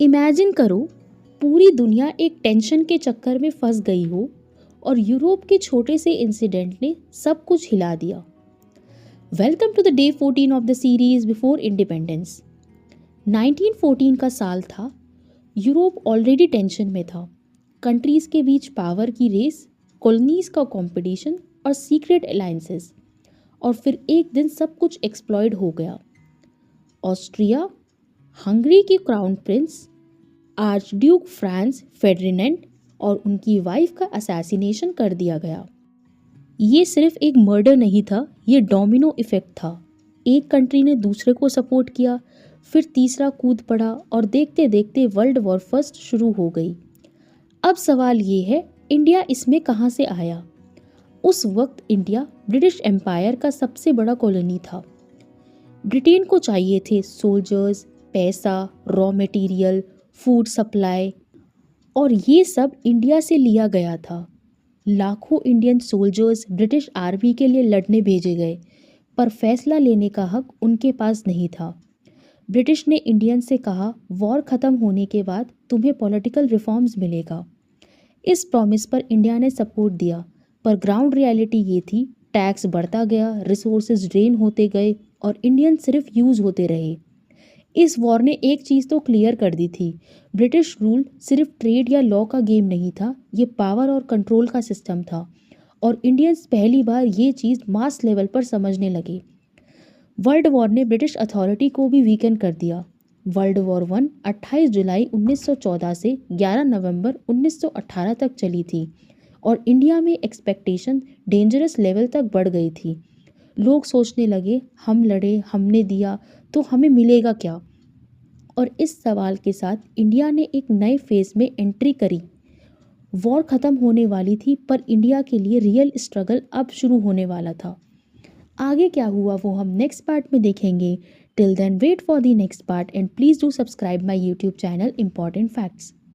Imagine करो, पूरी दुनिया एक टेंशन के चक्कर में फंस गई हो और यूरोप के छोटे से इंसिडेंट ने सब कुछ हिला दिया। Welcome to the day 14 of the series before independence. 1914 का साल था। यूरोप ऑलरेडी टेंशन में था। कंट्रीज के बीच पावर की रेस, कॉलोनीज का कंपटीशन और सीक्रेट अलायंसेस। और फिर एक दिन सब कुछ एक्सप्लॉइड हो गया। ऑस्ट्रिया हंगरी के crown prince archduke Franz Ferdinand और उनकी वाइफ का असैसिनेशन कर दिया गया। ये सिर्फ एक मर्डर नहीं था, ये डोमिनो इफेक्ट था। एक कंट्री ने दूसरे को सपोर्ट किया, फिर तीसरा कूद पड़ा और देखते देखते वर्ल्ड वॉर फर्स्ट शुरू हो गई। अब सवाल ये है, इंडिया इसमें कहाँ से आया? उस वक्त इंडिया ब्रिटिश एम्पायर का सबसे बड़ा कॉलोनी था। ब्रिटेन को चाहिए थे सोल्जर्स, पैसा, रॉ मटेरियल, फूड सप्लाई, और ये सब इंडिया से लिया गया था। लाखों इंडियन सोल्जर्स ब्रिटिश आर्मी के लिए लड़ने भेजे गए, पर फैसला लेने का हक उनके पास नहीं था। ब्रिटिश ने इंडियन से कहा, वॉर ख़त्म होने के बाद तुम्हें पॉलिटिकल रिफॉर्म्स मिलेगा। इस प्रॉमिस पर इंडिया ने सपोर्ट दिया, पर ग्राउंड रियलिटी ये थी, टैक्स बढ़ता गया, रिसोर्सेज ड्रेन होते गए और इंडियन सिर्फ यूज़ होते रहे। इस वॉर ने एक चीज़ तो क्लियर कर दी थी, ब्रिटिश रूल सिर्फ ट्रेड या लॉ का गेम नहीं था, ये पावर और कंट्रोल का सिस्टम था। और इंडियंस पहली बार ये चीज़ मास लेवल पर समझने लगे। वर्ल्ड वॉर ने ब्रिटिश अथॉरिटी को भी वीकन कर दिया। वर्ल्ड वॉर 1 28 जुलाई 1914 से 11 नवंबर 1918 तक चली थी और इंडिया में एक्सपेक्टेशन डेंजरस लेवल तक बढ़ गई थी। लोग सोचने लगे, हम लड़े, हमने दिया, तो हमें मिलेगा क्या? और इस सवाल के साथ इंडिया ने एक नए फेज में एंट्री करी। वॉर ख़त्म होने वाली थी, पर इंडिया के लिए रियल स्ट्रगल अब शुरू होने वाला था। आगे क्या हुआ वो हम नेक्स्ट पार्ट में देखेंगे। Till then wait for the next part and please do subscribe my YouTube channel important facts.